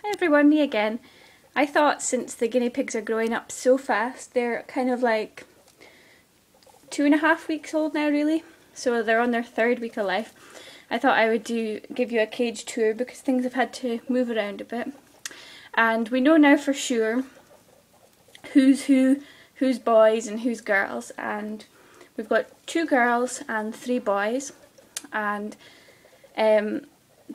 Hi everyone, me again. I thought since the guinea pigs are growing up so fast, they're kind of like 2.5 weeks old now really, so they're on their 3rd week of life. I thought I would give you a cage tour because things have had to move around a bit. And we know now for sure who's who, who's boys and who's girls, and we've got 2 girls and 3 boys, and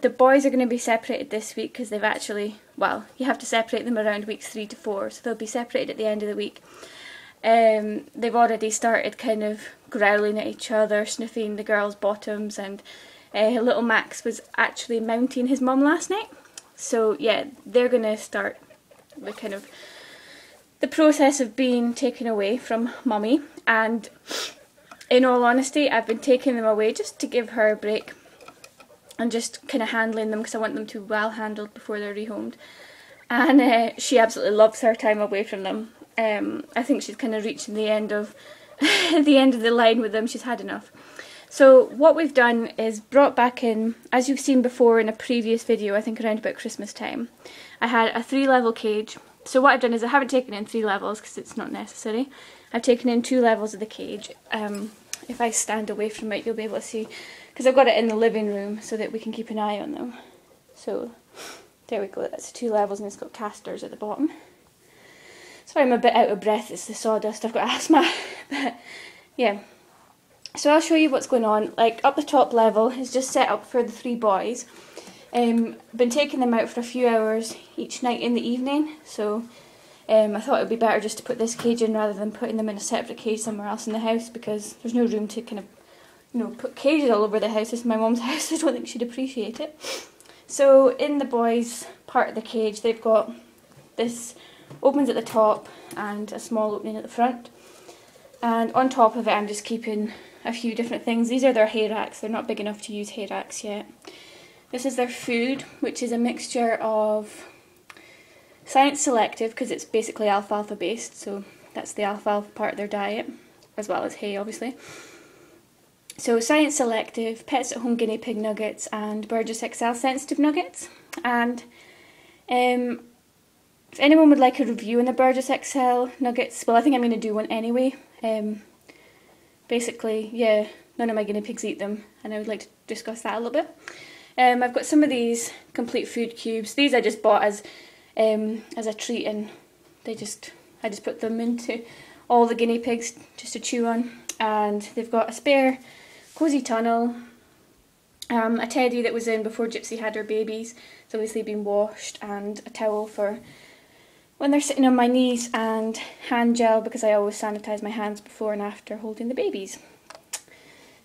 the boys are going to be separated this week because they've actually, well, you have to separate them around weeks 3 to 4, so they'll be separated at the end of the week. They've already started kind of growling at each other, sniffing the girls' bottoms, and little Max was actually mounting his mum last night. So yeah, they're going to start the process of being taken away from mummy, and in all honesty I've been taking them away just to give her a break and just kind of handling them because I want them to be well handled before they're rehomed. And she absolutely loves her time away from them. I think she's kind of reaching the end of the line with them. She's had enough. So what we've done is brought back in, as you've seen before in a previous video, I think around about Christmas time, I had a 3-level cage. So what I've done is I haven't taken in 3 levels because it's not necessary. I've taken in 2 levels of the cage. If I stand away from it, you'll be able to see, because I've got it in the living room so that we can keep an eye on them. So there we go, that's 2 levels, and it's got casters at the bottom. Sorry, I'm a bit out of breath, it's the sawdust, I've got asthma. But yeah, so I'll show you what's going on. Like, up the top level is just set up for the 3 boys. Been taking them out for a few hours each night in the evening, so I thought it would be better just to put this cage in rather than putting them in a separate cage somewhere else in the house, because there's no room to kind of, you know, put cages all over the house. This is my mum's house, I don't think she'd appreciate it. So in the boys' part of the cage, they've got this opens at the top and a small opening at the front. And on top of it I'm just keeping a few different things. These are their hay racks, they're not big enough to use hay racks yet. This is their food, which is a mixture of science selective, because it's basically alfalfa based, so that's the alfalfa part of their diet, as well as hay obviously. So science selective, Pets at Home guinea pig nuggets, and Burgess XL sensitive nuggets. And if anyone would like a review on the Burgess XL nuggets, well, I think I'm going to do one anyway. Basically, yeah, none of my guinea pigs eat them, and I would like to discuss that a little bit. I've got some of these complete food cubes. These I just bought as a treat, and I just put them into all the guinea pigs just to chew on. And they've got a spare cosy tunnel, a teddy that was in before Gypsy had her babies, it's obviously been washed, and a towel for when they're sitting on my knees, and hand gel because I always sanitise my hands before and after holding the babies.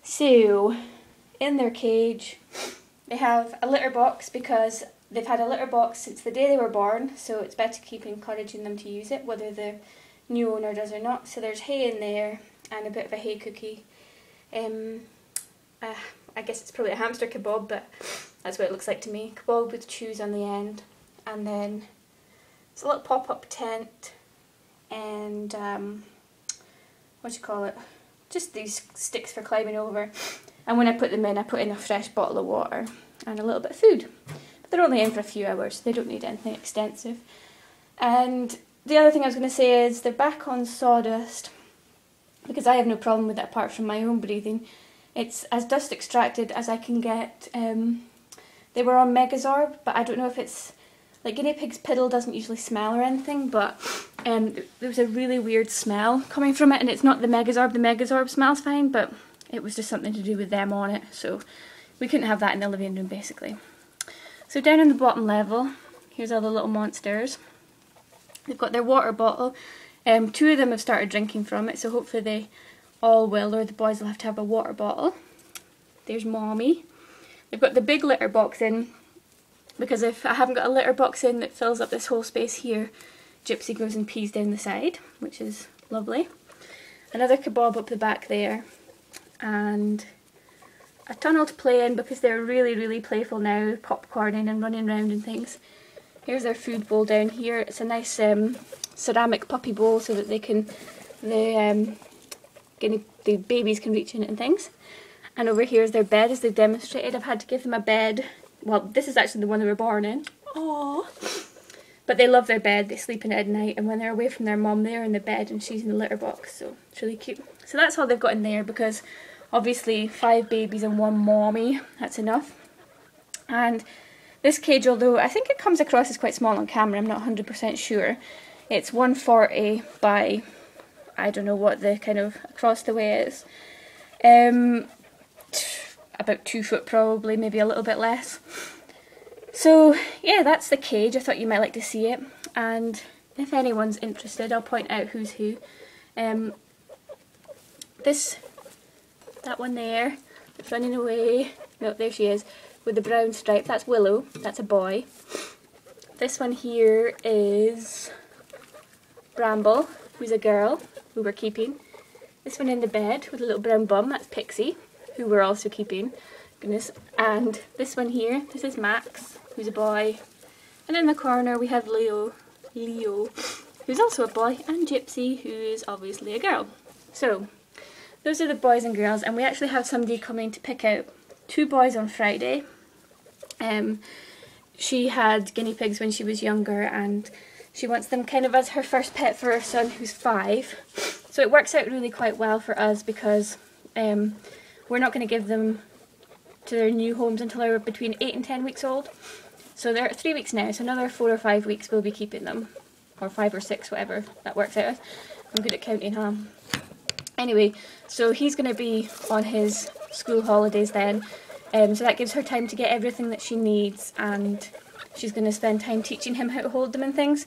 So in their cage they have a litter box because they've had a litter box since the day they were born, so it's better to keep encouraging them to use it whether the new owner does or not. So there's hay in there and a bit of a hay cookie. I guess it's probably a hamster kebab, but that's what it looks like to me. Kebab with chews on the end. And then it's a little pop-up tent, and what do you call it? Just these sticks for climbing over. And when I put them in, I put in a fresh bottle of water and a little bit of food. But they're only in for a few hours, so they don't need anything extensive. And the other thing I was going to say is they're back on sawdust, because I have no problem with it apart from my own breathing. It's as dust extracted as I can get. They were on Megazorb, but I don't know if it's, like, guinea pig's piddle doesn't usually smell or anything, but there was a really weird smell coming from it, and it's not the Megazorb smells fine, but it was just something to do with them on it, so we couldn't have that in the living room basically. So down in the bottom level, here's all the little monsters. They've got their water bottle. 2 of them have started drinking from it, so hopefully they all will, or the boys will have to have a water bottle. There's Mommy. They've got the big litter box in, because if I haven't got a litter box in that fills up this whole space here, Gypsy goes and pees down the side, which is lovely. Another kebab up the back there, and a tunnel to play in because they're really, really playful now, popcorning and running around and things. Here's their food bowl down here. It's a nice ceramic puppy bowl so that they can, the babies can reach in it and things. And over here is their bed, as they've demonstrated. I've had to give them a bed. Well, this is actually the one they were born in. Aww. But they love their bed, they sleep in it at night, and when they're away from their mum, they're in the bed and she's in the litter box, so it's really cute. So that's all they've got in there, because obviously 5 babies and 1 mommy, that's enough. And this cage, although I think it comes across as quite small on camera, I'm not 100% sure. It's 140 by, I don't know what the kind of across the way is. About 2 foot probably, maybe a little bit less. So yeah, that's the cage. I thought you might like to see it, and if anyone's interested, I'll point out who's who. That one there, that's running away. No, there she is, with the brown stripe. That's Willow. That's a boy. This one here is Bramble, who's a girl, who we're keeping. This one in the bed with a little brown bum, that's Pixie, who we're also keeping. Goodness. And this one here, this is Max, who's a boy. And in the corner we have Leo, who's also a boy, and Gypsy, who is obviously a girl. So, those are the boys and girls, and we actually have somebody coming to pick out 2 boys on Friday. She had guinea pigs when she was younger, and she wants them kind of as her first pet for her son, who's 5. So it works out really quite well for us, because we're not going to give them to their new homes until they're between 8 and 10 weeks old. So they're at 3 weeks now, so another 4 or 5 weeks we'll be keeping them. Or 5 or 6, whatever that works out as. I'm good at counting, huh? Anyway, so he's going to be on his school holidays then. So that gives her time to get everything that she needs, and she's going to spend time teaching him how to hold them and things.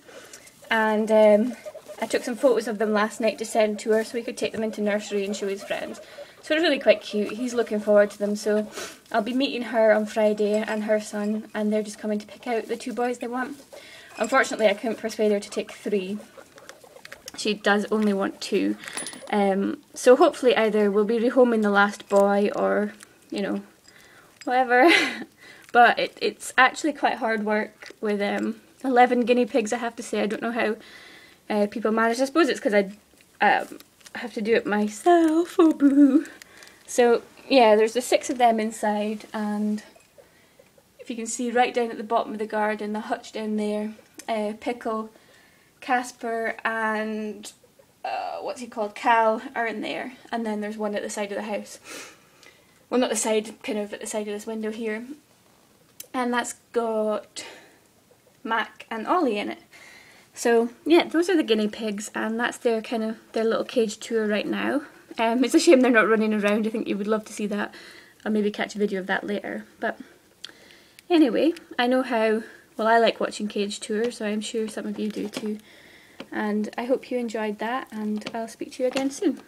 And I took some photos of them last night to send to her so he could take them into nursery and show his friends. So it's really quite cute. He's looking forward to them, so I'll be meeting her on Friday and her son, and they're just coming to pick out the 2 boys they want. Unfortunately, I couldn't persuade her to take 3. She does only want 2. So hopefully either we'll be rehoming the last boy, or, you know, whatever. But it's actually quite hard work with 11 guinea pigs, I have to say. I don't know how people manage. I suppose it's because I have to do it myself. Oh boo. So yeah, there's the 6 of them inside, and if you can see right down at the bottom of the garden, the hutch down there, Pickle, Casper, and what's he called, Cal, are in there. And then there's one at the side of the house. Well, not the side, kind of at the side of this window here. And that's got Mac and Ollie in it. So yeah, those are the guinea pigs, and that's their kind of their little cage tour right now. It's a shame they're not running around. I think you would love to see that. I'll maybe catch a video of that later. But anyway, I know how well I like watching cage tours, so I'm sure some of you do too. And I hope you enjoyed that, and I'll speak to you again soon.